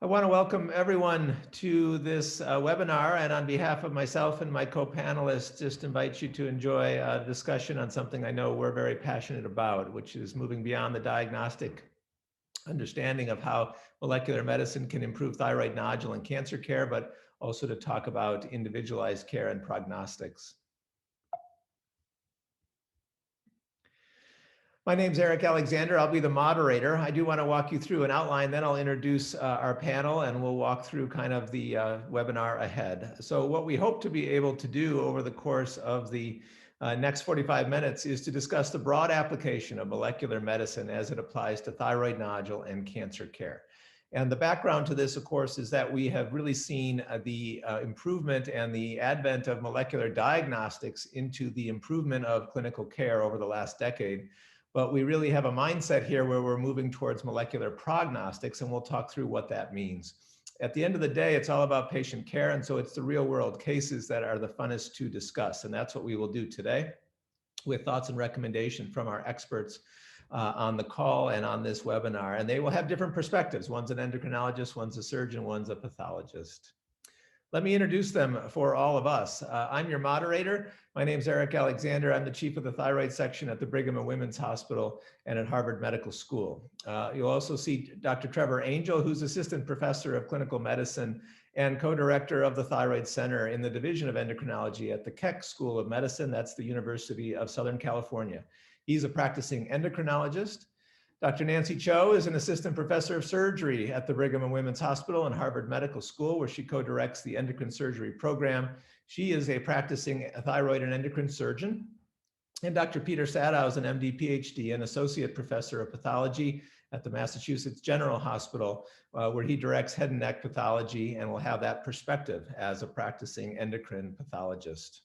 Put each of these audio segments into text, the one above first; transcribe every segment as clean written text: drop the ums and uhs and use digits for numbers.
I want to welcome everyone to this webinar, and on behalf of myself and my co-panelists, just invite you to enjoy a discussion on something I know we're very passionate about, which is moving beyond the diagnostic understanding of how molecular medicine can improve thyroid nodule and cancer care, but also to talk about individualized care and prognostics. My name's Erik Alexander. I'll be the moderator. I do want to walk you through an outline, then I'll introduce our panel and we'll walk through kind of the webinar ahead. So what we hope to be able to do over the course of the next 45 minutes is to discuss the broad application of molecular medicine as it applies to thyroid nodule and cancer care. And the background to this, of course, is that we have really seen the improvement and the advent of molecular diagnostics into the improvement of clinical care over the last decade. But we really have a mindset here where we're moving towards molecular prognostics, and we'll talk through what that means. At the end of the day, it's all about patient care, and so it's the real world cases that are the funnest to discuss, and that's what we will do today with thoughts and recommendations from our experts on the call and on this webinar. And they will have different perspectives. One's an endocrinologist, one's a surgeon, one's a pathologist. Let me introduce them for all of us. I'm your moderator. My name is Erik Alexander. I'm the chief of the thyroid section at the Brigham and Women's Hospital and at Harvard Medical School. You'll also see Dr. Trevor Angel, who's assistant professor of clinical medicine and co-director of the Thyroid Center in the Division of Endocrinology at the Keck School of Medicine. That's the University of Southern California. He's a practicing endocrinologist. Dr. Nancy Cho is an assistant professor of surgery at the Brigham and Women's Hospital and Harvard Medical School, where she co-directs the endocrine surgery program. She is a practicing thyroid and endocrine surgeon. And Dr. Peter Sadow is an MD, PhD, and associate professor of pathology at the Massachusetts General Hospital, where he directs head and neck pathology and will have that perspective as a practicing endocrine pathologist.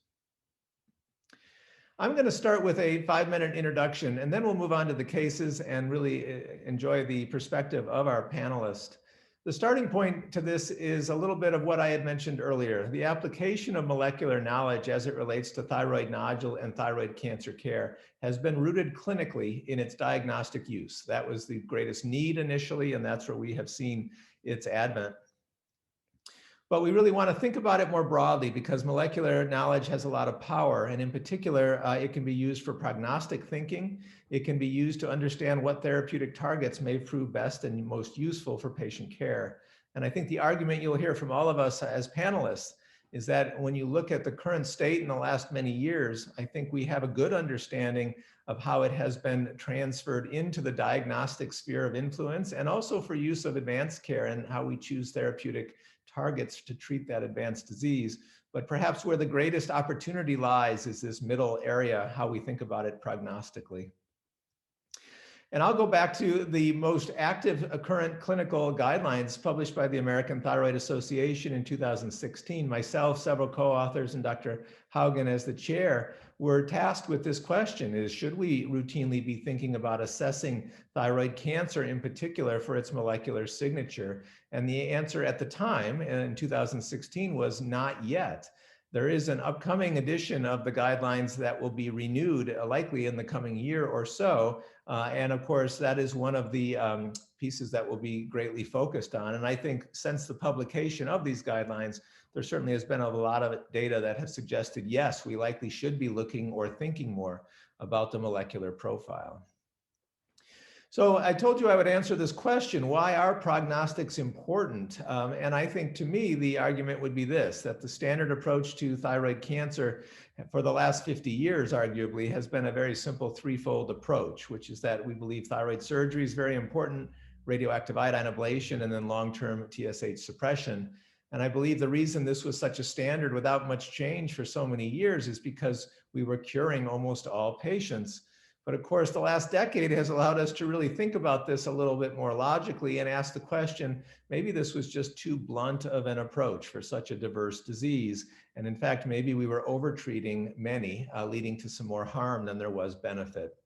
I'm going to start with a 5-minute introduction, and then we'll move on to the cases and really enjoy the perspective of our panelists. The starting point to this is a little bit of what I had mentioned earlier. The application of molecular knowledge as it relates to thyroid nodule and thyroid cancer care has been rooted clinically in its diagnostic use. That was the greatest need initially, and that's where we have seen its advent. But we really want to think about it more broadly because molecular knowledge has a lot of power. And in particular, it can be used for prognostic thinking. It can be used to understand what therapeutic targets may prove best and most useful for patient care. And I think the argument you'll hear from all of us as panelists is that when you look at the current state in the last many years, I think we have a good understanding of how it has been transferred into the diagnostic sphere of influence and also for use of advanced care and how we choose therapeutic targets to treat that advanced disease. But perhaps where the greatest opportunity lies is this middle area, how we think about it prognostically. And I'll go back to the most active current clinical guidelines published by the American Thyroid Association in 2016. Myself, several co-authors, and Dr. Haugen as the chair were tasked with this question: is should we routinely be thinking about assessing thyroid cancer in particular for its molecular signature? And the answer at the time in 2016 was not yet. There is an upcoming edition of the guidelines that will be renewed likely in the coming year or so. And of course, that is one of the pieces that will be greatly focused on. And I think since the publication of these guidelines, there certainly has been a lot of data that has suggested, yes, we likely should be looking or thinking more about the molecular profile. So I told you I would answer this question: why are prognostics important? And I think to me, the argument would be this, that the standard approach to thyroid cancer for the last 50 years, arguably, has been a very simple threefold approach, which is that we believe thyroid surgery is very important, radioactive iodine ablation, and then long-term TSH suppression. And I believe the reason this was such a standard without much change for so many years is because we were curing almost all patients. But of course, the last decade has allowed us to really think about this a little bit more logically and ask the question, maybe this was just too blunt of an approach for such a diverse disease. And in fact, maybe we were overtreating many, leading to some more harm than there was benefit.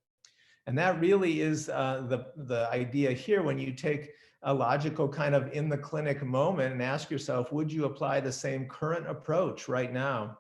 And that really is the idea here when you take a logical kind of in the clinic moment and ask yourself, would you apply the same current approach right now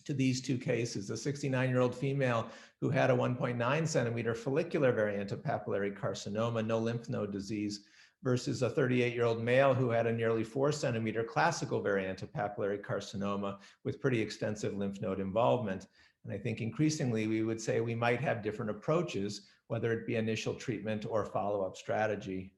to these two cases? A 69-year-old female who had a 1.9 centimeter follicular variant of papillary carcinoma, no lymph node disease, versus a 38-year-old male who had a nearly 4-centimeter classical variant of papillary carcinoma with pretty extensive lymph node involvement. And I think increasingly we would say we might have different approaches, whether it be initial treatment or follow-up strategy.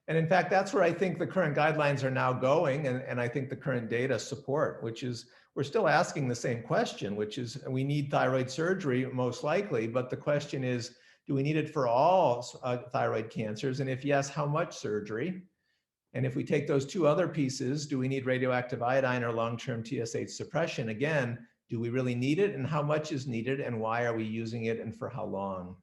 And in fact, that's where I think the current guidelines are now going, and I think the current data support, which is we're still asking the same question, which is we need thyroid surgery most likely, but the question is, do we need it for all thyroid cancers? And if yes, how much surgery? And if we take those two other pieces, do we need radioactive iodine or long-term TSH suppression? Again, do we really need it, and how much is needed, and why are we using it, and for how long?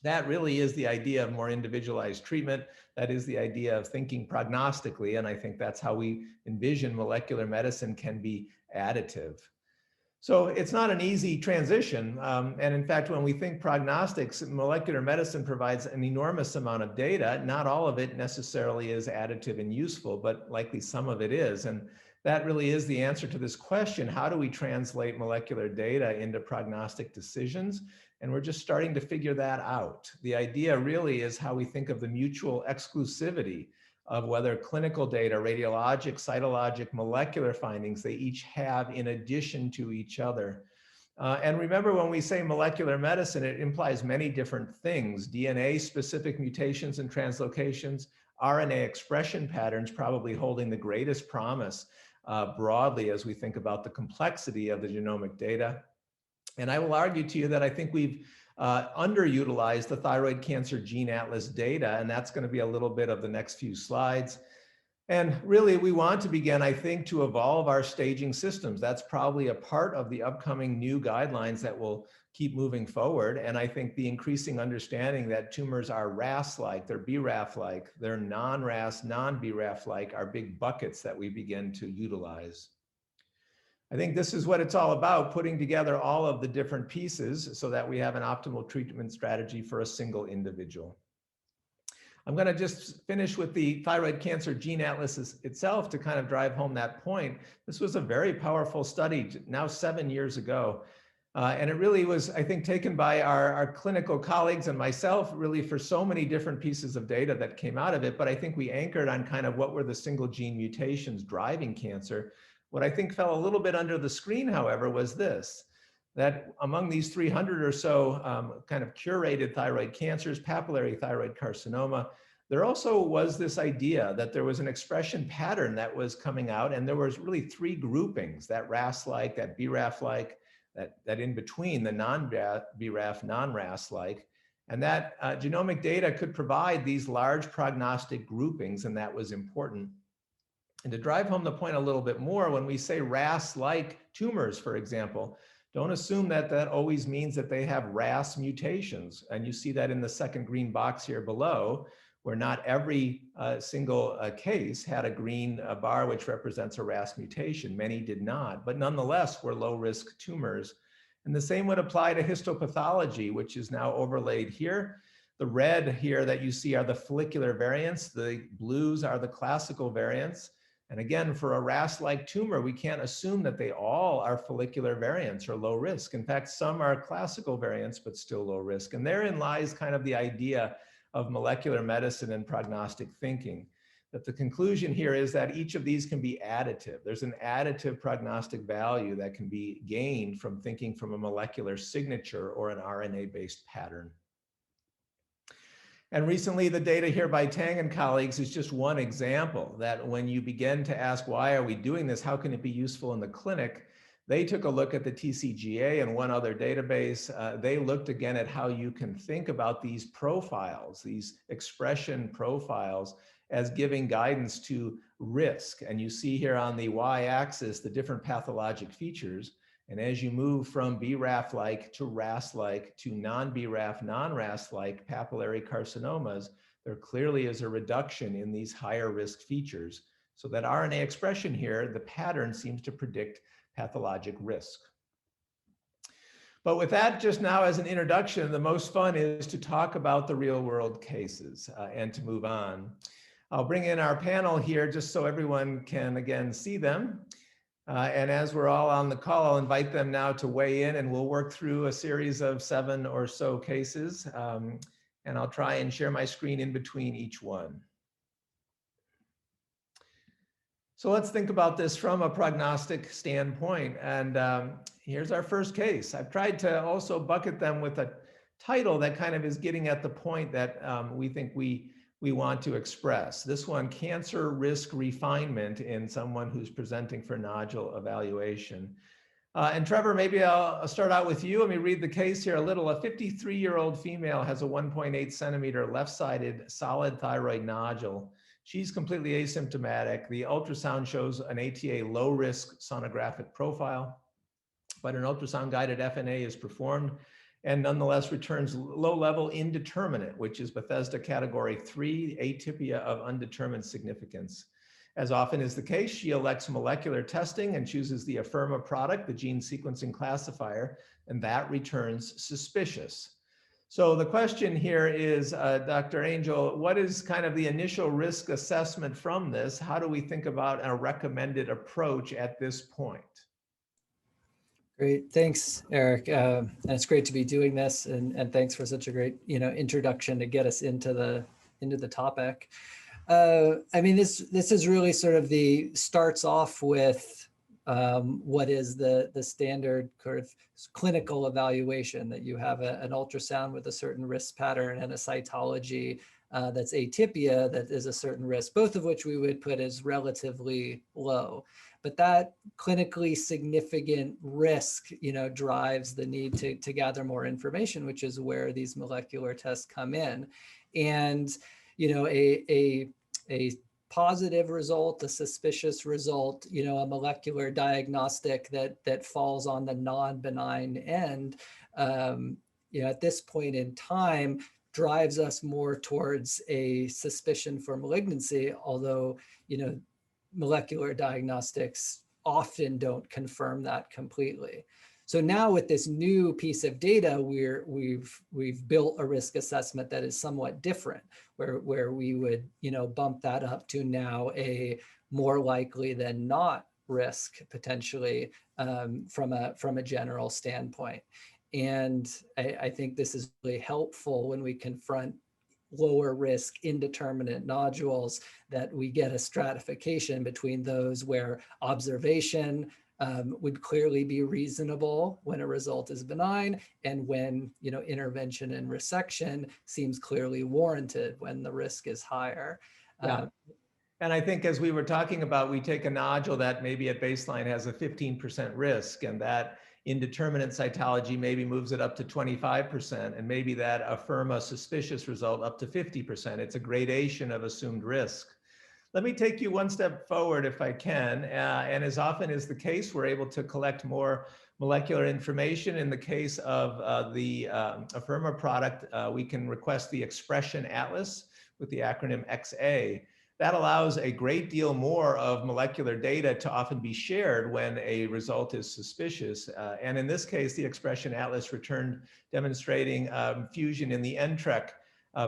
That really is the idea of more individualized treatment. That is the idea of thinking prognostically, and I think that's how we envision molecular medicine can be additive. So it's not an easy transition. And in fact, when we think prognostics, molecular medicine provides an enormous amount of data. Not all of it necessarily is additive and useful, but likely some of it is. And that really is the answer to this question. How do we translate molecular data into prognostic decisions? And we're just starting to figure that out. The idea really is how we think of the mutual exclusivity of whether clinical data, radiologic, cytologic, molecular findings, they each have in addition to each other. And remember, when we say molecular medicine, it implies many different things: DNA-specific mutations and translocations, RNA expression patterns probably holding the greatest promise broadly as we think about the complexity of the genomic data. And I will argue to you that I think we've underutilized the thyroid cancer gene atlas data, and that's going to be a little bit of the next few slides. And really, we want to begin, I think, to evolve our staging systems. That's probably a part of the upcoming new guidelines that will keep moving forward. And I think the increasing understanding that tumors are RAS-like, they're BRAF-like, they're non-RAS, non-BRAF-like are big buckets that we begin to utilize. I think this is what it's all about, putting together all of the different pieces so that we have an optimal treatment strategy for a single individual. I'm going to just finish with the thyroid cancer gene atlas itself to kind of drive home that point. This was a very powerful study now 7 years ago. And it really was, I think, taken by our clinical colleagues and myself really for so many different pieces of data that came out of it. But I think we anchored on kind of what were the single gene mutations driving cancer. What I think fell a little bit under the screen, however, was this, that among these 300 or so kind of curated thyroid cancers, papillary thyroid carcinoma, there also was this idea that there was an expression pattern that was coming out, and there was really 3 groupings: that RAS-like, that BRAF-like, that in between, the non-BRAF, non-RAS-like, and that genomic data could provide these large prognostic groupings, and that was important. And to drive home the point a little bit more, when we say RAS-like tumors, for example, don't assume that that always means that they have RAS mutations. And you see that in the second green box here below, where not every single case had a green bar which represents a RAS mutation. Many did not, but nonetheless were low-risk tumors. And the same would apply to histopathology, which is now overlaid here. The red here that you see are the follicular variants. The blues are the classical variants. And again, for a RAS-like tumor, we can't assume that they all are follicular variants or low risk. In fact, some are classical variants, but still low risk. And therein lies kind of the idea of molecular medicine and prognostic thinking, that the conclusion here is that each of these can be additive. There's an additive prognostic value that can be gained from thinking from a molecular signature or an RNA-based pattern. And recently, the data here by Tang and colleagues is just one example that when you begin to ask, why are we doing this? How can it be useful in the clinic? They took a look at the TCGA and one other database. They looked again at how you can think about these profiles, these expression profiles, as giving guidance to risk. And you see here on the y-axis the different pathologic features. And as you move from BRAF-like to RAS-like to non-BRAF, non-RAS-like papillary carcinomas, there clearly is a reduction in these higher risk features. So that RNA expression here, the pattern seems to predict pathologic risk. But with that, just now as an introduction, the most fun is to talk about the real world cases and to move on. I'll bring in our panel here just so everyone can again see them. And as we're all on the call, I'll invite them now to weigh in, and we'll work through a series of 7 or so cases. And I'll try and share my screen in between each one. So let's think about this from a prognostic standpoint. And here's our first case. I've tried to also bucket them with a title that kind of is getting at the point that we think we want to express. This one, cancer risk refinement in someone who's presenting for nodule evaluation. And Trevor, maybe I'll start out with you. Let me read the case here a little. A 53-year-old female has a 1.8 centimeter left-sided solid thyroid nodule. She's completely asymptomatic. The ultrasound shows an ATA low-risk sonographic profile, but an ultrasound-guided FNA is performed and nonetheless returns low-level indeterminate, which is Bethesda category 3, atypia of undetermined significance. As often is the case, she elects molecular testing and chooses the Afirma product, the gene sequencing classifier, and that returns suspicious. So the question here is, Dr. Angel, what is kind of the initial risk assessment from this? How do we think about a recommended approach at this point? Great, thanks, Eric. And it's great to be doing this, and thanks for such a great, introduction to get us into the topic. I mean, this is really sort of starts off with what is the standard sort of clinical evaluation, that you have an ultrasound with a certain risk pattern and a cytology that's atypia that is a certain risk, both of which we would put as relatively low. But that clinically significant risk, drives the need to gather more information, which is where these molecular tests come in. And, a positive result, a suspicious result, a molecular diagnostic that falls on the non-benign end, at this point in time, drives us more towards a suspicion for malignancy, although, molecular diagnostics often don't confirm that completely. So now with this new piece of data, we've built a risk assessment that is somewhat different, where we would bump that up to now a more likely than not risk potentially from a general standpoint. And I think this is really helpful when we confront lower risk indeterminate nodules, that we get a stratification between those where observation would clearly be reasonable when a result is benign, and when intervention and resection seems clearly warranted when the risk is higher. Yeah. And I think, as we were talking about, we take a nodule that maybe at baseline has a 15% risk, and that indeterminate cytology maybe moves it up to 25%, and maybe that Afirma suspicious result up to 50%. It's a gradation of assumed risk. Let me take you one step forward if I can. And as often is the case, we're able to collect more molecular information. In the case of the Afirma product, we can request the expression atlas with the acronym XA. That allows a great deal more of molecular data to often be shared when a result is suspicious. And in this case, the expression atlas returned demonstrating fusion in the NTRK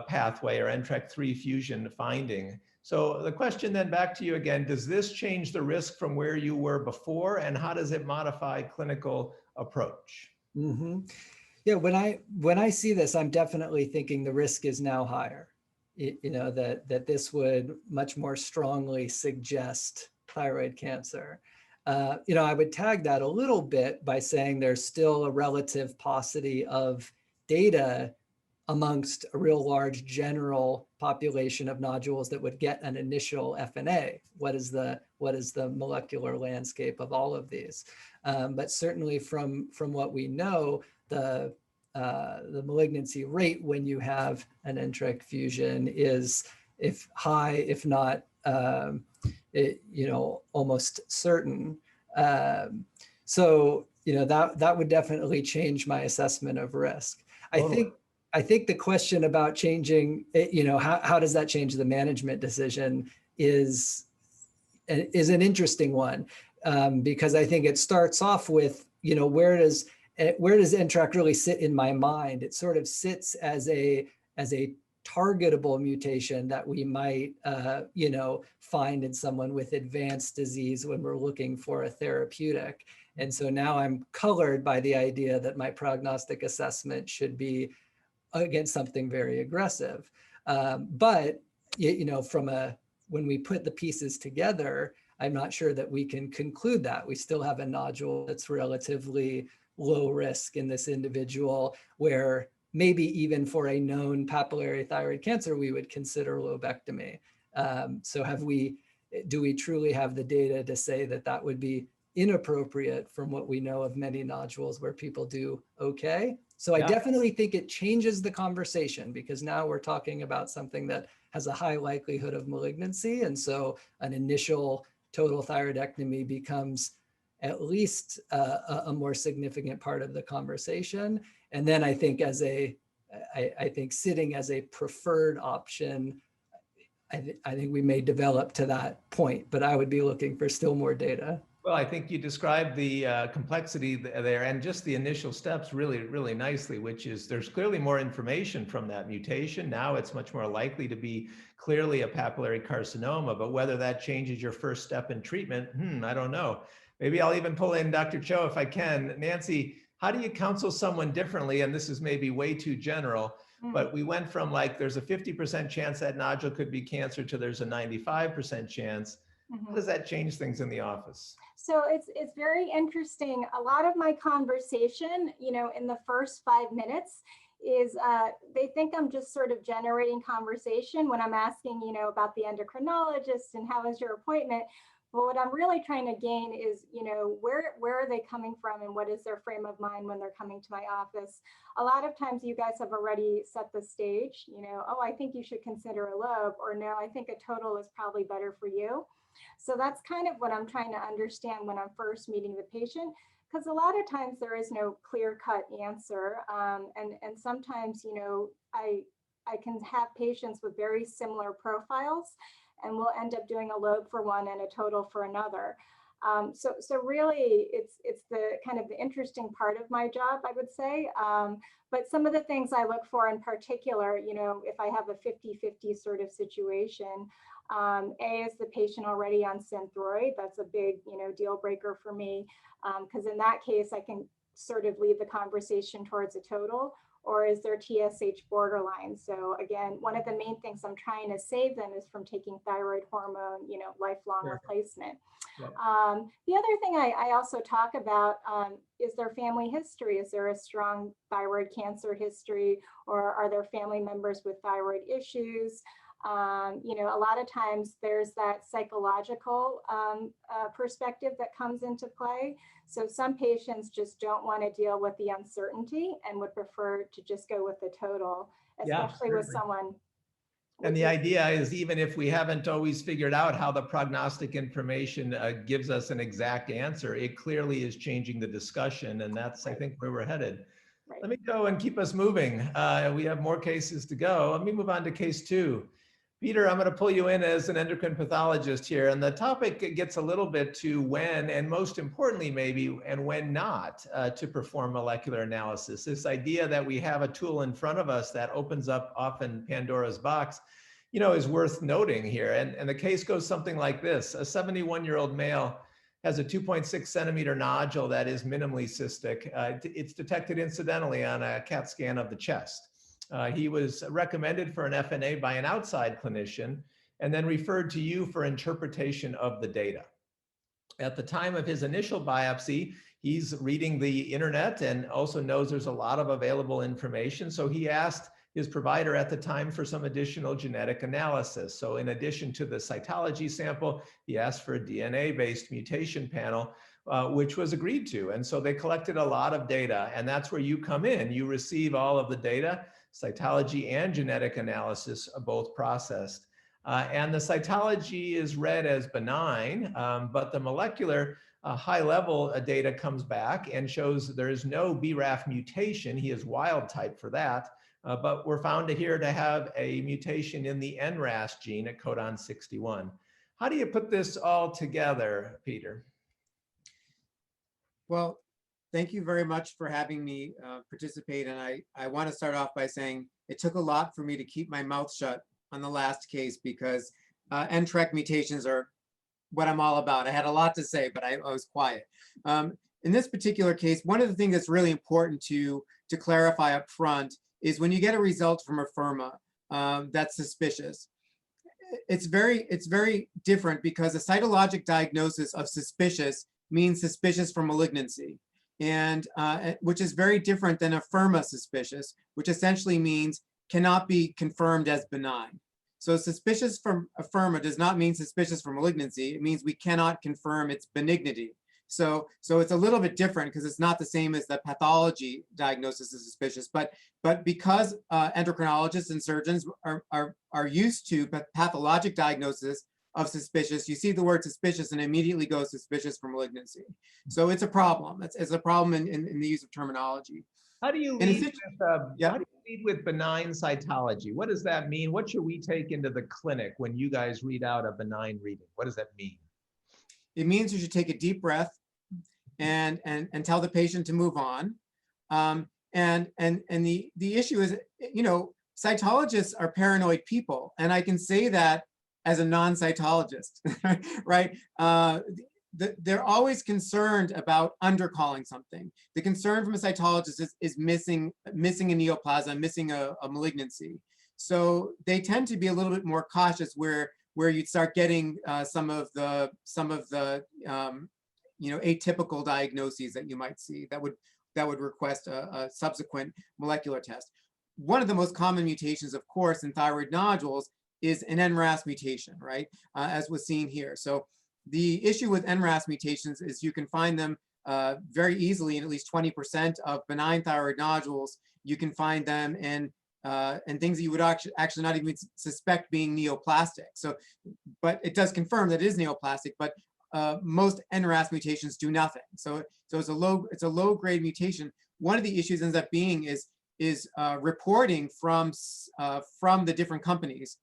pathway, or NTRK3 fusion finding. So the question then back to you again, does this change the risk from where you were before, and how does it modify clinical approach? Mm-hmm. Yeah, when I see this, I'm definitely thinking the risk is now higher. That this would much more strongly suggest thyroid cancer. I would tag that a little bit by saying there's still a relative paucity of data amongst a real large general population of nodules that would get an initial FNA. What is the molecular landscape of all of these? But certainly from what we know, the malignancy rate when you have an NTRK fusion is high, if not almost certain. So that would definitely change my assessment of risk. Totally. I think the question about changing, how does that change the management decision is an interesting one, because I think it starts off with, where does NTRK really sit in my mind? It sort of sits as a targetable mutation that we might, find in someone with advanced disease when we're looking for a therapeutic. And so now I'm colored by the idea that my prognostic assessment should be against something very aggressive. But when we put the pieces together, I'm not sure that we can conclude that. We still have a nodule that's relatively low risk in this individual, where maybe even for a known papillary thyroid cancer, we would consider lobectomy. So do we truly have the data to say that that would be inappropriate from what we know of many nodules where people do okay? So I definitely think it changes the conversation, because now we're talking about something that has a high likelihood of malignancy. And so an initial total thyroidectomy becomes at least a more significant part of the conversation. And then I think I think sitting as a preferred option, I think we may develop to that point, but I would be looking for still more data. Well, I think you described the complexity there and just the initial steps really, really nicely, which is there's clearly more information from that mutation. Now it's much more likely to be clearly a papillary carcinoma, but whether that changes your first step in treatment, I don't know. Maybe I'll even pull in Dr. Cho if I can. Nancy, how do you counsel someone differently? And this is maybe way too general, but we went from like there's a 50% chance that nodule could be cancer to there's a 95% chance. How does that change things in the office? So it's very interesting. A lot of my conversation, in the first 5 minutes is they think I'm just sort of generating conversation when I'm asking, about the endocrinologist and how was your appointment. But what I'm really trying to gain is, where are they coming from and what is their frame of mind when they're coming to my office? A lot of times you guys have already set the stage, oh, I think you should consider a lobe, or no, I think a total is probably better for you. So that's kind of what I'm trying to understand when I'm first meeting the patient, because a lot of times there is no clear-cut answer. And sometimes, I can have patients with very similar profiles, and we'll end up doing a lobe for one and a total for another. So really, it's the kind of the interesting part of my job, I would say. But some of the things I look for in particular, if I have a 50-50 sort of situation, is the patient already on Synthroid? That's a big, deal breaker for me, because in that case, I can sort of lead the conversation towards a total. Or is there TSH borderline? So again, one of the main things I'm trying to save them is from taking thyroid hormone, lifelong replacement. Yeah. The other thing I also talk about is their family history. Is there a strong thyroid cancer history, or are there family members with thyroid issues? A lot of times there's that psychological perspective that comes into play. So some patients just don't want to deal with the uncertainty and would prefer to just go with the total, especially with someone. And the idea is, even if we haven't always figured out how the prognostic information gives us an exact answer, it clearly is changing the discussion. And that's, I think, where we're headed. Let me go and keep us moving. We have more cases to go. Let me move on to case 2. Peter, I'm going to pull you in as an endocrine pathologist here, and the topic gets a little bit to when, and most importantly maybe, and when not to perform molecular analysis. This idea that we have a tool in front of us that opens up often Pandora's box, is worth noting here. And the case goes something like this. A 71-year-old male has a 2.6 centimeter nodule that is minimally cystic. It's detected incidentally on a CAT scan of the chest. He was recommended for an FNA by an outside clinician and then referred to you for interpretation of the data. At the time of his initial biopsy, he's reading the internet and also knows there's a lot of available information. So he asked his provider at the time for some additional genetic analysis. So in addition to the cytology sample, he asked for a DNA-based mutation panel, which was agreed to. And so they collected a lot of data, and that's where you come in. You receive all of the data, cytology and genetic analysis are both processed. And the cytology is read as benign, but the molecular high-level data comes back and shows there is no BRAF mutation. He is wild type for that, but we're found here to have a mutation in the NRAS gene at codon 61. How do you put this all together, Peter? Well, thank you very much for having me participate. And I want to start off by saying it took a lot for me to keep my mouth shut on the last case, because NTRK mutations are what I'm all about. I had a lot to say, but I was quiet. In this particular case, one of the things that's really important to clarify up front is when you get a result from Afirma that's suspicious, it's very different because a cytologic diagnosis of suspicious means suspicious for malignancy, and which is very different than Afirma suspicious, which essentially means cannot be confirmed as benign. So suspicious from Afirma does not mean suspicious for malignancy. It means we cannot confirm its benignity. So it's a little bit different because it's not the same as the pathology diagnosis is suspicious, but because endocrinologists and surgeons are used to pathologic diagnosis of suspicious, you see the word suspicious and immediately go suspicious for malignancy. So it's a problem. It's a problem in the use of terminology. How do you lead with benign cytology? What does that mean? What should we take into the clinic when you guys read out a benign reading? What does that mean? It means you should take a deep breath and tell the patient to move on. And the issue is, you know, cytologists are paranoid people, and I can say that as a non-cytologist, right? They're always concerned about undercalling something. The concern from a cytologist is missing a neoplasm, missing a malignancy. So they tend to be a little bit more cautious where you'd start getting some of the you know, atypical diagnoses that you might see that would request a subsequent molecular test. One of the most common mutations, of course, in thyroid nodules is an NRAS mutation, right? As was seen here. So the issue with NRAS mutations is you can find them very easily in at least 20% of benign thyroid nodules. You can find them in things that you would actually not even suspect being neoplastic. So, but it does confirm that it is neoplastic, but most NRAS mutations do nothing. So it's a low grade mutation. One of the issues ends up being is reporting from the different companies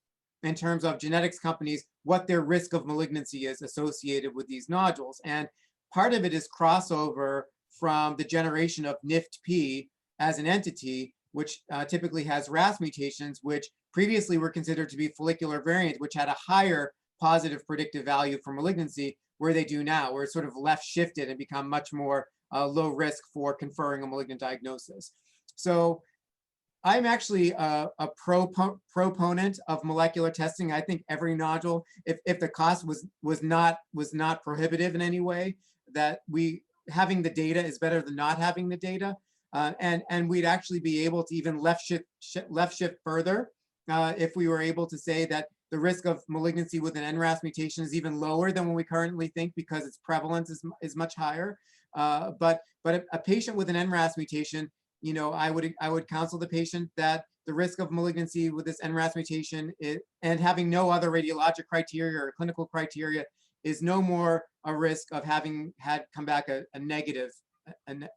in terms of genetics companies, what their risk of malignancy is associated with these nodules. And part of it is crossover from the generation of NIFT-P as an entity, which typically has RAS mutations, which previously were considered to be follicular variant, which had a higher positive predictive value for malignancy, where they do now, where it's sort of left shifted and become much more low risk for conferring a malignant diagnosis. So I'm actually a proponent of molecular testing. I think every nodule, if the cost was not prohibitive in any way, that having the data is better than not having the data, and we'd actually be able to even left shift further if we were able to say that the risk of malignancy with an NRAS mutation is even lower than what we currently think because its prevalence is much higher. But a patient with an NRAS mutation, you know, I would counsel the patient that the risk of malignancy with this NRAS mutation and having no other radiologic criteria or clinical criteria is no more a risk of having come back a negative. And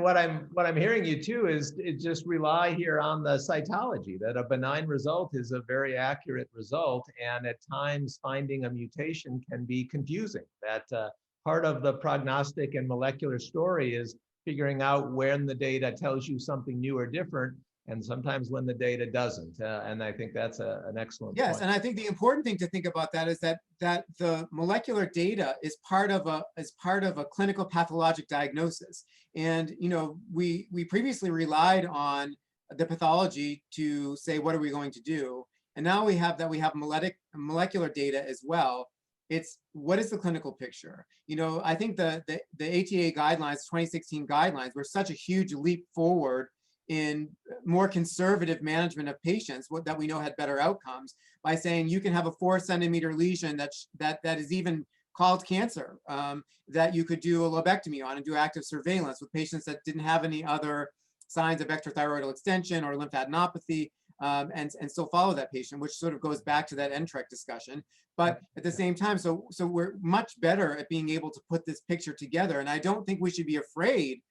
what I'm hearing you too is just rely here on the cytology, that a benign result is a very accurate result, and at times finding a mutation can be confusing. That part of the prognostic and molecular story is figuring out when the data tells you something new or different, and sometimes when the data doesn't. And I think that's an excellent point. Yes, and I think the important thing to think about that is that the molecular data is part of a clinical pathologic diagnosis. And you know, we previously relied on the pathology to say what are we going to do, and now we have molecular data as well. It's what is the clinical picture? You know, I think the ATA guidelines, 2016 guidelines, were such a huge leap forward in more conservative management of patients that we know had better outcomes by saying you can have a 4-centimeter lesion that is even called cancer, that you could do a lobectomy on and do active surveillance with patients that didn't have any other signs of extrathyroidal extension or lymphadenopathy, and still follow that patient, which sort of goes back to that NTRK discussion. But at the same time, so we're much better at being able to put this picture together. And I don't think we should be afraid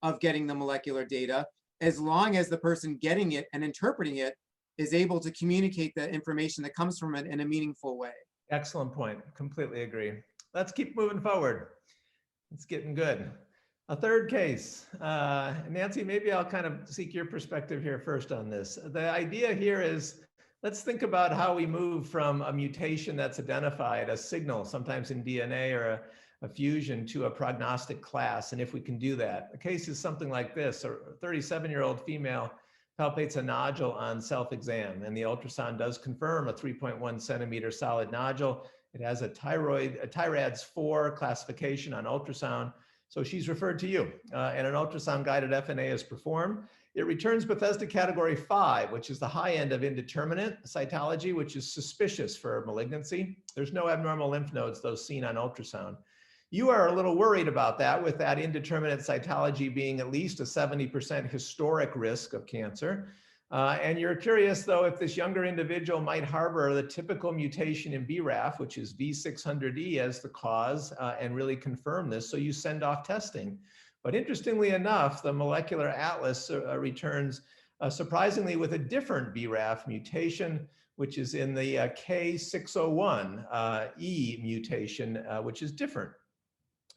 of getting the molecular data, as long as the person getting it and interpreting it is able to communicate the information that comes from it in a meaningful way. Excellent point. Completely agree. Let's keep moving forward. It's getting good. A third case. Nancy, maybe I'll kind of seek your perspective here first on this. The idea here is, let's think about how we move from a mutation that's identified, a signal, sometimes in DNA or a fusion, to a prognostic class, and if we can do that. The case is something like this: a 37-year-old female palpates a nodule on self-exam, and the ultrasound does confirm a 3.1 centimeter solid nodule. It has a TIRADS 4 classification on ultrasound. So she's referred to you, and an ultrasound-guided FNA is performed. It returns Bethesda category 5, which is the high end of indeterminate cytology, which is suspicious for malignancy. There's no abnormal lymph nodes, those seen on ultrasound. You are a little worried about that, with that indeterminate cytology being at least a 70% historic risk of cancer. And you're curious, though, if this younger individual might harbor the typical mutation in BRAF, which is V600E, as the cause, and really confirm this. So you send off testing. But interestingly enough, the molecular atlas returns surprisingly with a different BRAF mutation, which is in the K601E mutation, which is different.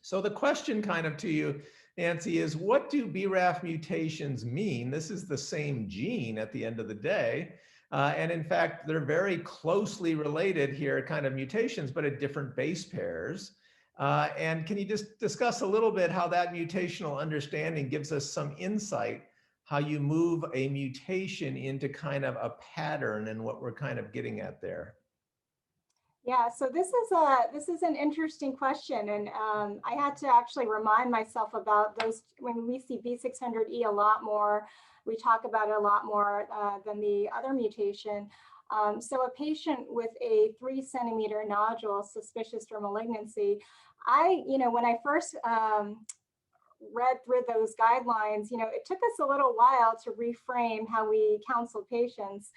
So the question kind of to you, Nancy, is what do BRAF mutations mean? This is the same gene at the end of the day. And in fact, they're very closely related here, kind of mutations, but at different base pairs. And can you just discuss a little bit how that mutational understanding gives us some insight, how you move a mutation into kind of a pattern and what we're kind of getting at there? Yeah, so this is an interesting question, and I had to actually remind myself about those. When we see V600E a lot more, we talk about it a lot more than the other mutation. So a patient with a 3 centimeter nodule suspicious for malignancy, when I first read through those guidelines, it took us a little while to reframe how we counsel patients,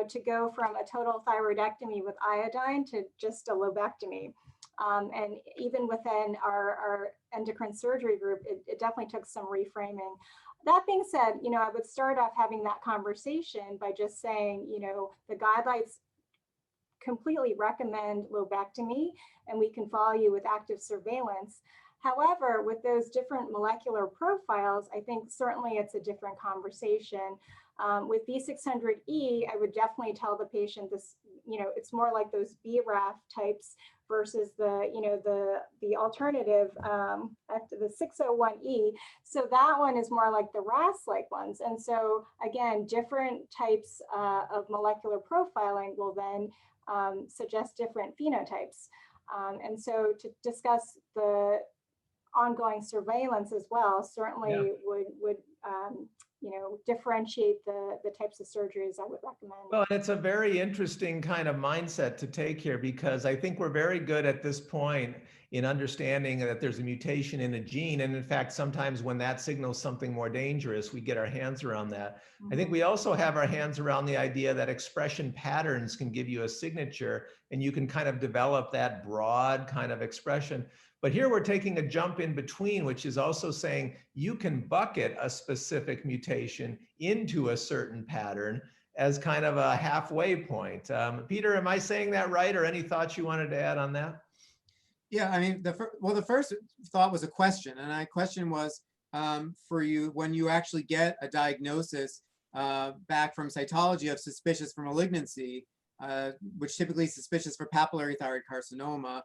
to go from a total thyroidectomy with iodine to just a lobectomy. And even within our endocrine surgery group, it definitely took some reframing. That being said, I would start off having that conversation by just saying, the guidelines completely recommend lobectomy, and we can follow you with active surveillance. However, with those different molecular profiles, I think certainly it's a different conversation. With V600E, I would definitely tell the patient this, it's more like those BRAF types versus the alternative, the 601E. So that one is more like the RAS-like ones. And so again, different types of molecular profiling will then suggest different phenotypes. And so to discuss the ongoing surveillance as well, certainly would differentiate the types of surgeries I would recommend. Well, and it's a very interesting kind of mindset to take here, because I think we're very good at this point in understanding that there's a mutation in a gene. And in fact, sometimes when that signals something more dangerous, we get our hands around that. Mm-hmm. I think we also have our hands around the idea that expression patterns can give you a signature, and you can kind of develop that broad kind of expression. But here we're taking a jump in between, which is also saying you can bucket a specific mutation into a certain pattern as kind of a halfway point. Peter, am I saying that right, or any thoughts you wanted to add on that? Yeah, I mean, the first thought was a question, and my question was for you, when you actually get a diagnosis back from cytology of suspicious for malignancy, which typically is suspicious for papillary thyroid carcinoma,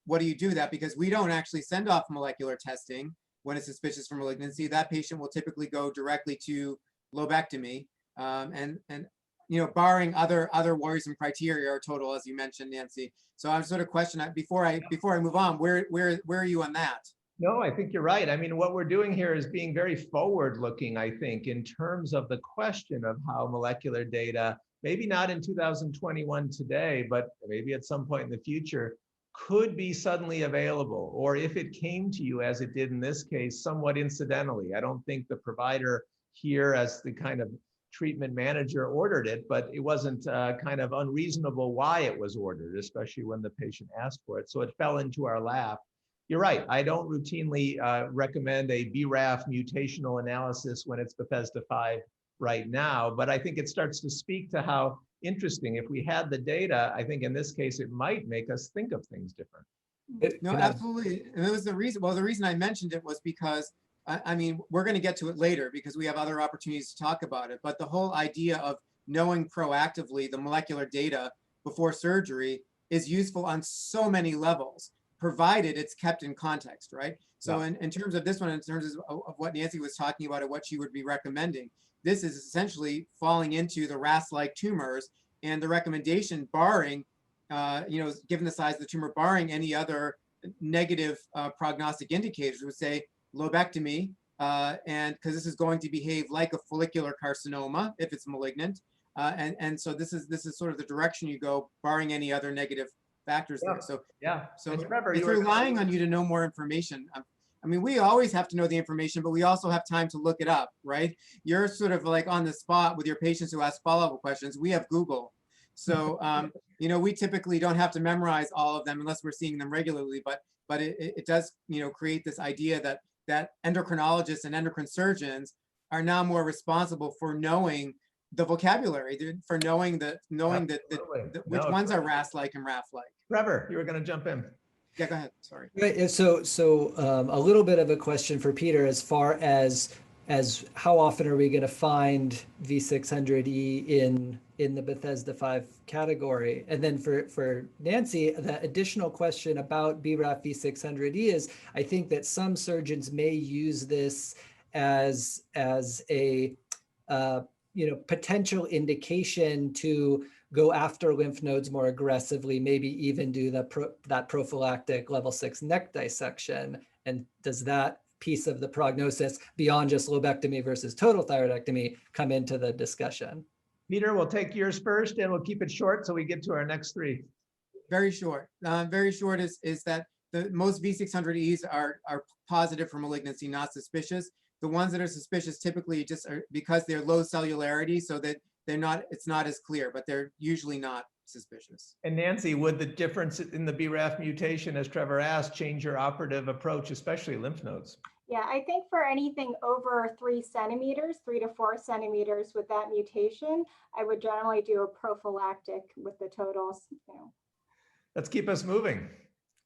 what do you do that? Because we don't actually send off molecular testing when it's suspicious for malignancy. That patient will typically go directly to lobectomy, and barring other worrisome criteria or total, as you mentioned, Nancy. So I'm sort of questioning before I move on, where are you on that? No, I think you're right. I mean, what we're doing here is being very forward-looking, I think, in terms of the question of how molecular data, maybe not in 2021 today, but maybe at some point in the future, could be suddenly available, or if it came to you, as it did in this case, somewhat incidentally. I don't think the provider here, as the kind of treatment manager, ordered it, but it wasn't kind of unreasonable why it was ordered, especially when the patient asked for it. So it fell into our lap. You're right. I don't routinely recommend a BRAF mutational analysis when it's Bethesda 5 right now, but I think it starts to speak to how interesting. If we had the data, I think in this case, it might make us think of things different. No, absolutely. And it was the reason, well, the reason I mentioned it was because, I mean, we're going to get to it later because we have other opportunities to talk about it. But the whole idea of knowing proactively the molecular data before surgery is useful on so many levels. provided it's kept in context, right? So Yeah. in terms of this one, in terms of what Nancy was talking about and what she would be recommending, this is essentially falling into the RAS-like tumors, and the recommendation barring, given the size of the tumor, barring any other negative prognostic indicators, would say lobectomy, and because this is going to behave like a follicular carcinoma if it's malignant, and so this is sort of the direction you go, barring any other negative factors there. So And Trevor, it's relying on you to know more information. I mean, we always have to know the information, but we also have time to look it up, right? You're sort of like on the spot with your patients who ask follow-up questions. We have Google. So, we typically don't have to memorize all of them unless we're seeing them regularly, but it does, create this idea that endocrinologists and endocrine surgeons are now more responsible for knowing the vocabulary, for knowing which ones are RAS-like and RAF-like. Trevor, you were going to jump in. Yeah, go ahead. Sorry. Right. So a little bit of a question for Peter as far as how often are we going to find V600E in the Bethesda 5 category? And then for Nancy, the additional question about BRAF V600E is, I think that some surgeons may use this as a potential indication to go after lymph nodes more aggressively, maybe even do that prophylactic level 6 neck dissection. And does that piece of the prognosis beyond just lobectomy versus total thyroidectomy come into the discussion? Peter, we'll take yours first and we'll keep it short so we get to our next three. Very short. Very short is that the most V600Es are positive for malignancy, not suspicious. The ones that are suspicious typically just are because they're low cellularity, so that it's not as clear, but they're usually not suspicious. And Nancy, would the difference in the BRAF mutation, as Trevor asked, change your operative approach, especially lymph nodes? Yeah, I think for anything over 3 centimeters, 3 to 4 centimeters with that mutation, I would generally do a prophylactic with the totals. Let's keep us moving.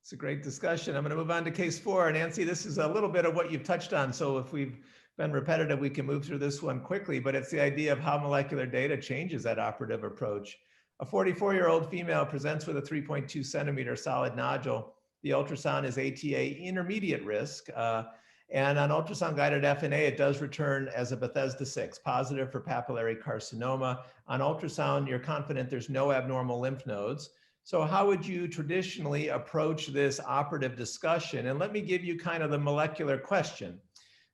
It's a great discussion. I'm going to move on to case 4. Nancy, this is a little bit of what you've touched on. So if we've been repetitive, we can move through this one quickly, but it's the idea of how molecular data changes that operative approach. A 44-year-old female presents with a 3.2 centimeter solid nodule. The ultrasound is ATA intermediate risk. And on ultrasound guided FNA, it does return as a Bethesda 6, positive for papillary carcinoma. On ultrasound, you're confident there's no abnormal lymph nodes. So how would you traditionally approach this operative discussion? And let me give you kind of the molecular question,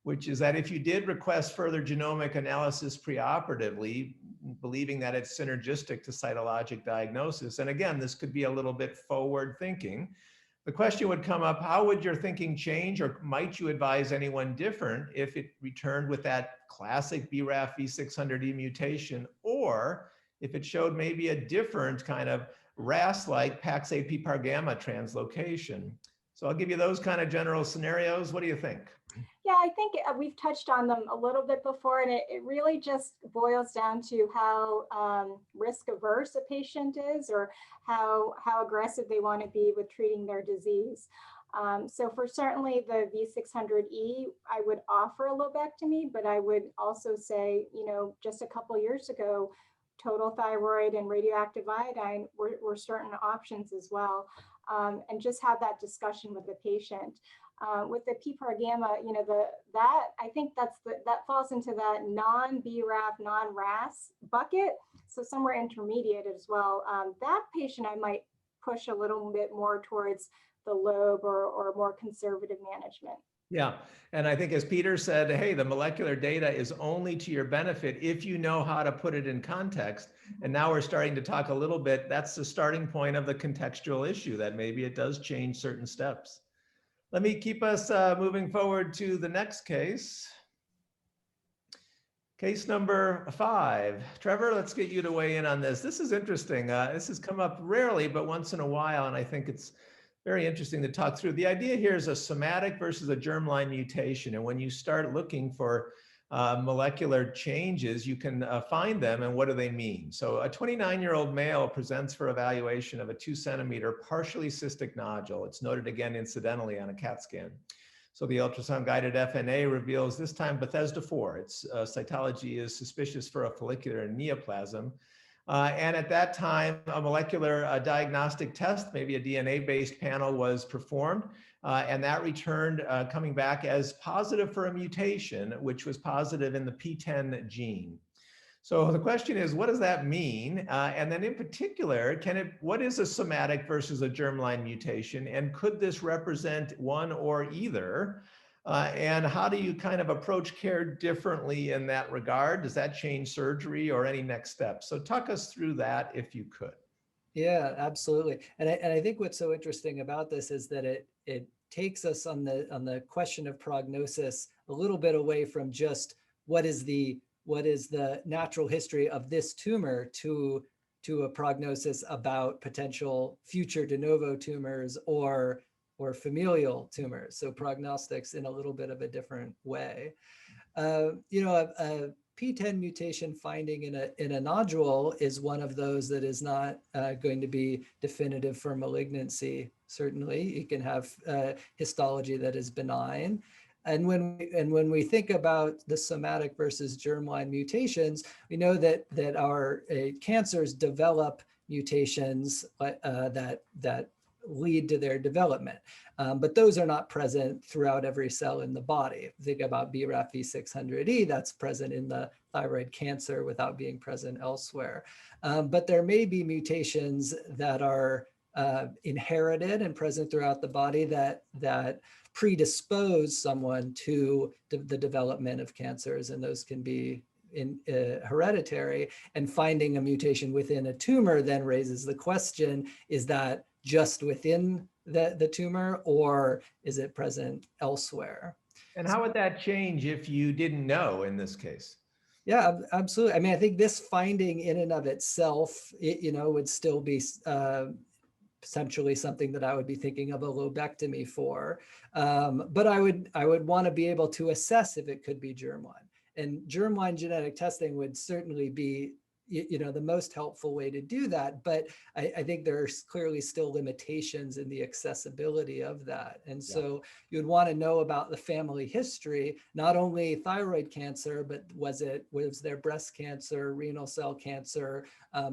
which is that if you did request further genomic analysis preoperatively, believing that it's synergistic to cytologic diagnosis, and again, this could be a little bit forward thinking, the question would come up, how would your thinking change, or might you advise anyone different if it returned with that classic BRAF V600E mutation, or if it showed maybe a different kind of RAS-like PAX8 gamma translocation? So I'll give you those kind of general scenarios. What do you think? Yeah, I think we've touched on them a little bit before, and it really just boils down to how risk averse a patient is, or how aggressive they want to be with treating their disease. So for certainly the V600E, I would offer a lobectomy, but I would also say, just a couple years ago, total thyroid and radioactive iodine were certain options as well, and just have that discussion with the patient. With the PPAR gamma, I think that falls into that non-BRAF, non-RAS bucket. So somewhere intermediate as well. That patient I might push a little bit more towards the lobe or more conservative management. Yeah, and I think as Peter said, hey, the molecular data is only to your benefit if you know how to put it in context. And now we're starting to talk a little bit, that's the starting point of the contextual issue, that maybe it does change certain steps. Let me keep us moving forward to the next case. Case number 5. Trevor, let's get you to weigh in on this. This is interesting. This has come up rarely, but once in a while, and I think it's very interesting to talk through. The idea here is a somatic versus a germ-line mutation. And when you start looking for molecular changes, you can find them, and what do they mean? So a 29-year-old male presents for evaluation of a 2 centimeter partially cystic nodule. It's noted again incidentally on a CAT scan. So the ultrasound guided FNA reveals this time Bethesda 4. Its cytology is suspicious for a follicular neoplasm. And at that time, a molecular diagnostic test, maybe a DNA-based panel, was performed. And that returned coming back as positive for a mutation, which was positive in the PTEN gene. So the question is, what does that mean? And then in particular, what is a somatic versus a germline mutation? And could this represent one or either? And how do you kind of approach care differently in that regard? Does that change surgery or any next steps? So talk us through that if you could. Yeah, absolutely. And I think what's so interesting about this is that it takes us on the question of prognosis a little bit away from just what is the natural history of this tumor to a prognosis about potential future de novo tumors or familial tumors. So prognostics in a little bit of a different way. A PTEN mutation finding in a nodule is one of those that is not going to be definitive for malignancy. Certainly, you can have histology that is benign. And when we think about the somatic versus germline mutations, we know that our cancers develop mutations that lead to their development. But those are not present throughout every cell in the body. Think about BRAF V600E, that's present in the thyroid cancer without being present elsewhere. But there may be mutations that are inherited and present throughout the body that predispose someone to the development of cancers, and those can be hereditary. And finding a mutation within a tumor then raises the question, is that just within the tumor, or is it present elsewhere? And how would that change if you didn't know in this case? Yeah, absolutely. I mean, I think this finding in and of itself, would still be potentially something that I would be thinking of a lobectomy for. But I would want to be able to assess if it could be germline. And germline genetic testing would certainly be the most helpful way to do that. But I think there's clearly still limitations in the accessibility of that. And so you'd want to know about the family history, not only thyroid cancer, but was there breast cancer, renal cell cancer,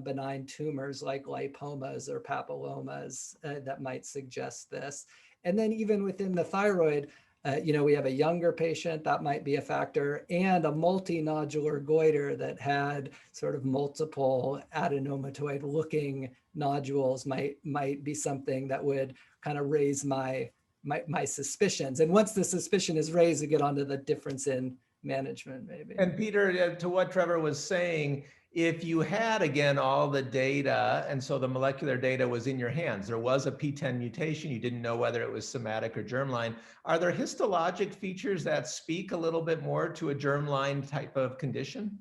benign tumors like lipomas or papillomas that might suggest this. And then even within the thyroid, we have a younger patient, that might be a factor, and a multinodular goiter that had sort of multiple adenomatoid looking nodules might be something that would kind of raise my suspicions. And once the suspicion is raised, we get onto the difference in management maybe. And Peter, to what Trevor was saying, if you had, again, all the data, and so the molecular data was in your hands, there was a PTEN mutation, you didn't know whether it was somatic or germline, are there histologic features that speak a little bit more to a germline type of condition?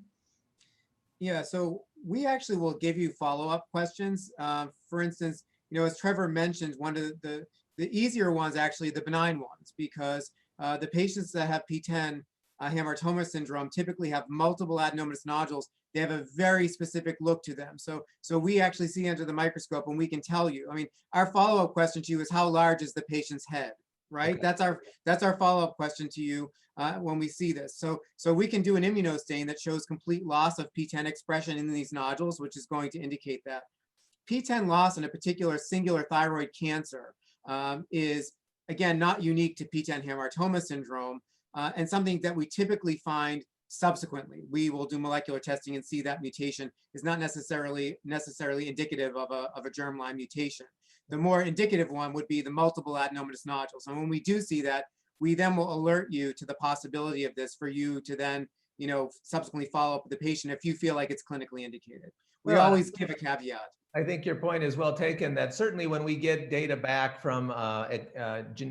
Yeah, so we actually will give you follow-up questions. For instance, as Trevor mentioned, one of the easier ones, actually the benign ones, because the patients that have PTEN hamartoma syndrome typically have multiple adenomatous nodules. They have a very specific look to them. So we actually see under the microscope and we can tell you. I mean, our follow-up question to you is, how large is the patient's head, right? Okay. That's our follow-up question to you when we see this. So we can do an immunostain that shows complete loss of PTEN expression in these nodules, which is going to indicate that. PTEN loss in a particular singular thyroid cancer is, again, not unique to PTEN hamartoma syndrome, and something that we typically find subsequently. We will do molecular testing and see that mutation is not necessarily indicative of a germline mutation. The more indicative one would be the multiple adenomatous nodules. And when we do see that, we then will alert you to the possibility of this for you to then, subsequently follow up with the patient if you feel like it's clinically indicated. We always give a caveat. I think your point is well taken, that certainly when we get data back from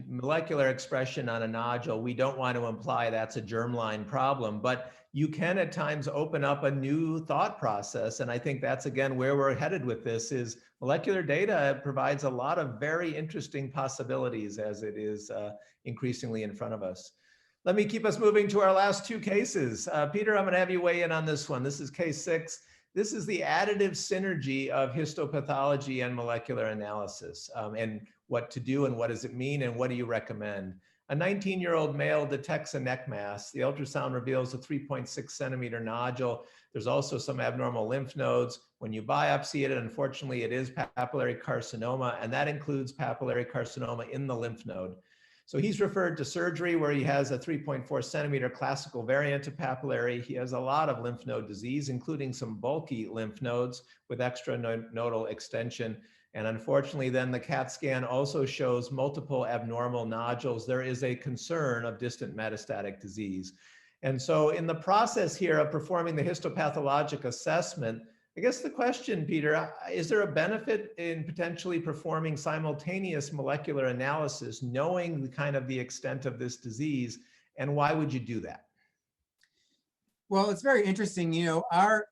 molecular expression on a nodule, we don't want to imply that's a germline problem, but you can at times open up a new thought process. And I think that's, again, where we're headed with this, is molecular data provides a lot of very interesting possibilities as it is increasingly in front of us. Let me keep us moving to our last two cases. Peter, I'm going to have you weigh in on this one. This is case 6. This is the additive synergy of histopathology and molecular analysis, and what to do and what does it mean and what do you recommend? A 19-year-old male detects a neck mass. The ultrasound reveals a 3.6 centimeter nodule. There's also some abnormal lymph nodes. When you biopsy it, unfortunately, it is papillary carcinoma, and that includes papillary carcinoma in the lymph node. So he's referred to surgery where he has a 3.4 centimeter classical variant of papillary. He has a lot of lymph node disease, including some bulky lymph nodes with extranodal extension. And unfortunately, then the CAT scan also shows multiple abnormal nodules. There is a concern of distant metastatic disease. And so in the process here of performing the histopathologic assessment, I guess the question, Peter, is there a benefit in potentially performing simultaneous molecular analysis, knowing the kind of the extent of this disease, and why would you do that? Well, it's very interesting. You know, our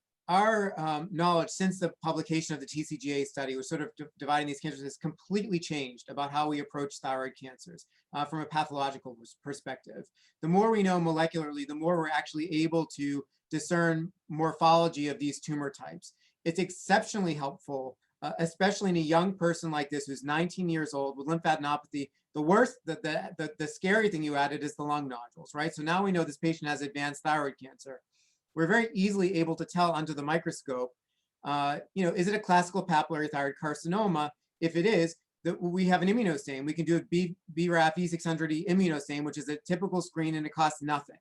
knowledge since the publication of the TCGA study, was sort of dividing these cancers, has completely changed about how we approach thyroid cancers from a pathological perspective. The more we know molecularly, the more we're actually able to discern morphology of these tumor types. It's exceptionally helpful, especially in a young person like this who's 19 years old with lymphadenopathy. The scary thing you added is the lung nodules, right? So now we know this patient has advanced thyroid cancer. We're very easily able to tell under the microscope, you know, is it a classical papillary thyroid carcinoma? If it is, we have an immunostain. We can do a BRAF E600E immunostain, which is a typical screen, and it costs nothing.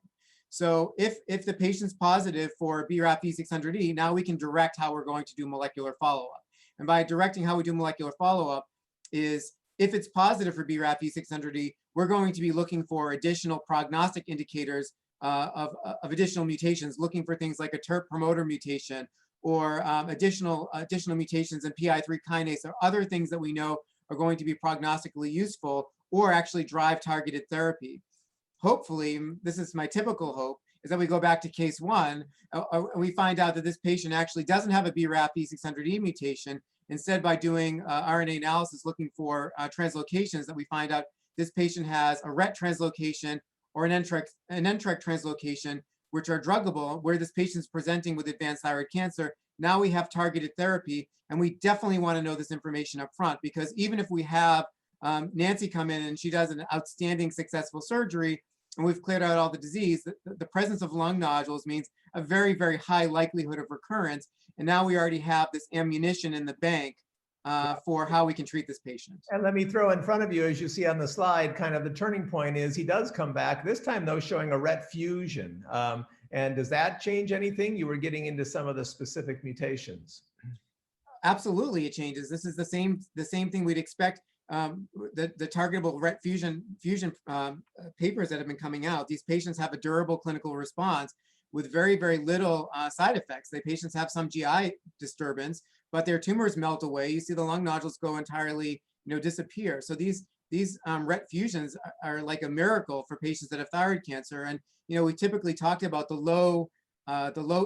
So if the patient's positive for BRAF E600E, now we can direct how we're going to do molecular follow-up. And by directing how we do molecular follow-up is, if it's positive for BRAF E600E, we're going to be looking for additional prognostic indicators of additional mutations, looking for things like a TERP promoter mutation, or additional mutations in PI3 kinase, or other things that we know are going to be prognostically useful or actually drive targeted therapy. Hopefully, this is my typical hope, is that we go back to case one, and we find out that this patient actually doesn't have a BRAF E600E mutation. Instead, by doing RNA analysis looking for translocations, that we find out this patient has a RET translocation or an NTRK translocation, which are druggable, where this patient's presenting with advanced thyroid cancer. Now we have targeted therapy, and we definitely want to know this information up front, because even if we have Nancy come in and she does an outstanding successful surgery, and we've cleared out all the disease, the presence of lung nodules means a very, very high likelihood of recurrence. And now we already have this ammunition in the bank for how we can treat this patient. And let me throw in front of you, as you see on the slide, kind of the turning point is he does come back, this time though showing a RET fusion. And does that change anything? You were getting into some of the specific mutations. Absolutely, it changes. This is the same thing we'd expect. The targetable RET fusion papers that have been coming out, these patients have a durable clinical response with very, very little side effects. The patients have some GI disturbance, but their tumors melt away. You see the lung nodules go entirely, disappear. So these RET fusions are like a miracle for patients that have thyroid cancer. And we typically talked about the low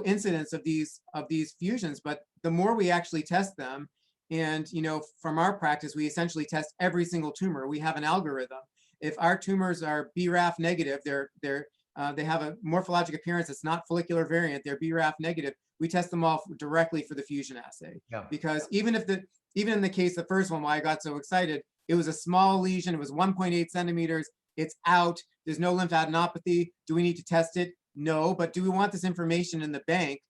incidence of these fusions, but the more we actually test them, and from our practice, we essentially test every single tumor. We have an algorithm. If our tumors are BRAF negative, they have a morphologic appearance that's not follicular variant, they're BRAF negative, we test them all directly for the fusion assay. Yeah. Because even in the case, the first one, why I got so excited, it was a small lesion, it was 1.8 centimeters, it's out, there's no lymphadenopathy. Do we need to test it? No, but do we want this information in the bank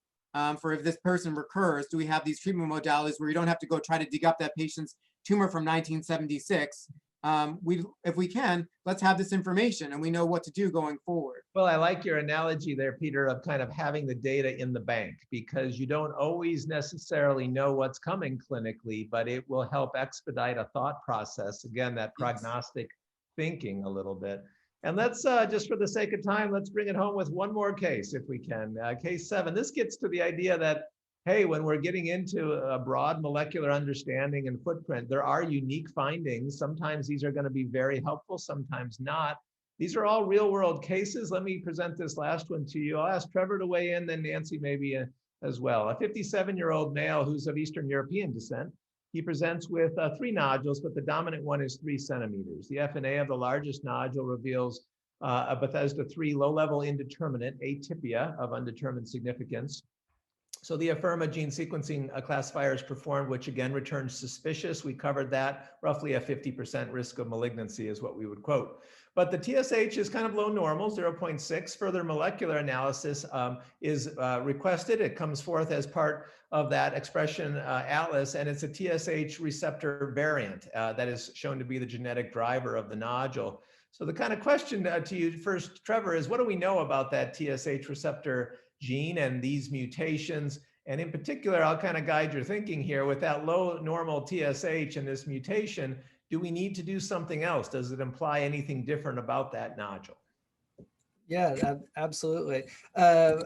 for if this person recurs? Do we have these treatment modalities where you don't have to go try to dig up that patient's tumor from 1976? If we can, let's have this information and we know what to do going forward. Well, I like your analogy there, Peter, of kind of having the data in the bank, because you don't always necessarily know what's coming clinically, but it will help expedite a thought process. Again, that prognostic thinking a little bit. And let's, just for the sake of time, let's bring it home with one more case if we can. Case 7, this gets to the idea that, hey, when we're getting into a broad molecular understanding and footprint, there are unique findings. Sometimes these are going to be very helpful, sometimes not. These are all real world cases. Let me present this last one to you. I'll ask Trevor to weigh in, then Nancy maybe as well. A 57-year-old male who's of Eastern European descent. He presents with 3 nodules, but the dominant one is 3 centimeters. The FNA of the largest nodule reveals a Bethesda 3 low-level indeterminate atypia of undetermined significance. So the Afirma gene sequencing classifier is performed, which again returns suspicious. We covered that. Roughly a 50% risk of malignancy is what we would quote. But the TSH is kind of low normal, 0.6. Further molecular analysis is requested. It comes forth as part of that expression atlas, and it's a TSH receptor variant that is shown to be the genetic driver of the nodule. So the kind of question to you first, Trevor, is what do we know about that TSH receptor gene and these mutations? And in particular, I'll kind of guide your thinking here with that low normal TSH and this mutation. Do we need to do something else? Does it imply anything different about that nodule? Yeah, absolutely. I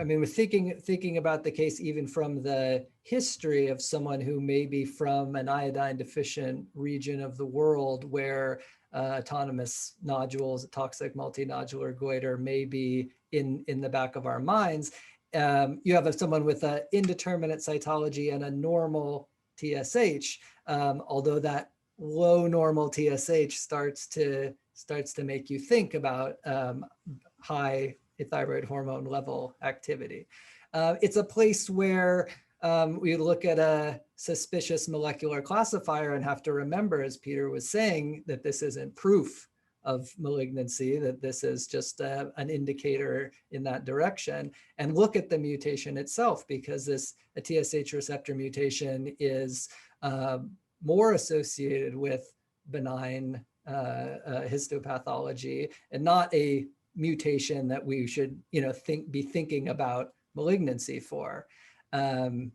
mean, we're thinking about the case even from the history of someone who may be from an iodine deficient region of the world where autonomous nodules, toxic multinodular goiter may be in the back of our minds. You have someone with an indeterminate cytology and a normal TSH, although that low normal TSH starts to make you think about high thyroid hormone level activity. It's a place where we look at a suspicious molecular classifier and have to remember, as Peter was saying, that this isn't proof of malignancy, that this is just an indicator in that direction, and look at the mutation itself, because a TSH receptor mutation is more associated with benign histopathology and not a mutation that we should be thinking about malignancy for. And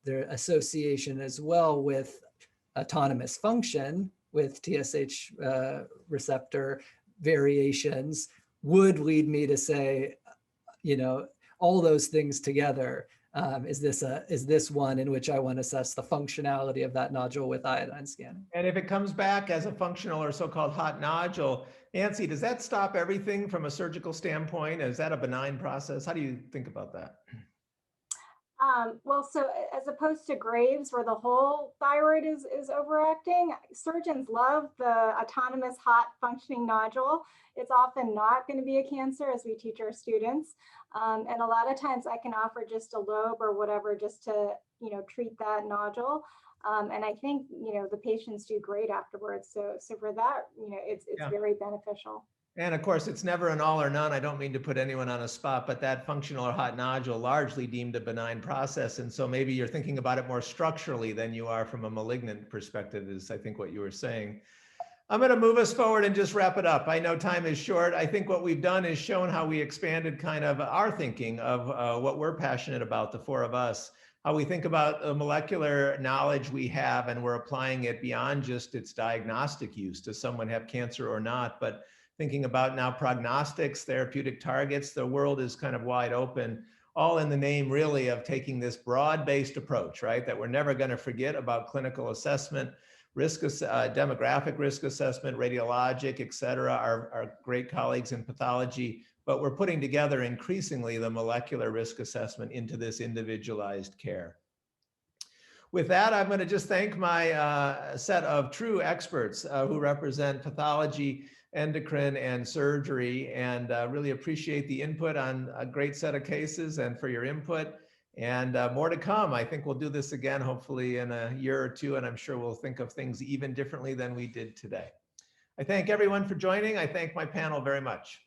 their association as well with autonomous function with TSH receptor variations would lead me to say, all those things together, is this one in which I want to assess the functionality of that nodule with iodine scanning? And if it comes back as a functional or so-called hot nodule, Nancy, does that stop everything from a surgical standpoint? Is that a benign process? How do you think about that? Well, so as opposed to Graves, where the whole thyroid is overacting, surgeons love the autonomous hot functioning nodule. It's often not going to be a cancer, as we teach our students. And a lot of times I can offer just a lobe or whatever just to, treat that nodule. And I think, the patients do great afterwards. So for that, it's very beneficial. And of course, it's never an all or none. I don't mean to put anyone on a spot, but that functional or hot nodule largely deemed a benign process. And so maybe you're thinking about it more structurally than you are from a malignant perspective, is I think what you were saying. I'm going to move us forward and just wrap it up. I know time is short. I think what we've done is shown how we expanded kind of our thinking of what we're passionate about, the four of us, how we think about the molecular knowledge we have, and we're applying it beyond just its diagnostic use. Does someone have cancer or not? But thinking about now prognostics, therapeutic targets, the world is kind of wide open, all in the name really of taking this broad-based approach, right? That we're never going to forget about clinical assessment, demographic risk assessment, radiologic, et cetera, our great colleagues in pathology, but we're putting together increasingly the molecular risk assessment into this individualized care. With that, I'm going to just thank my set of true experts who represent pathology, endocrine, and surgery, and really appreciate the input on a great set of cases and for your input. And more to come. I think we'll do this again, hopefully in a year or two, and I'm sure we'll think of things even differently than we did today. I thank everyone for joining. I thank my panel very much.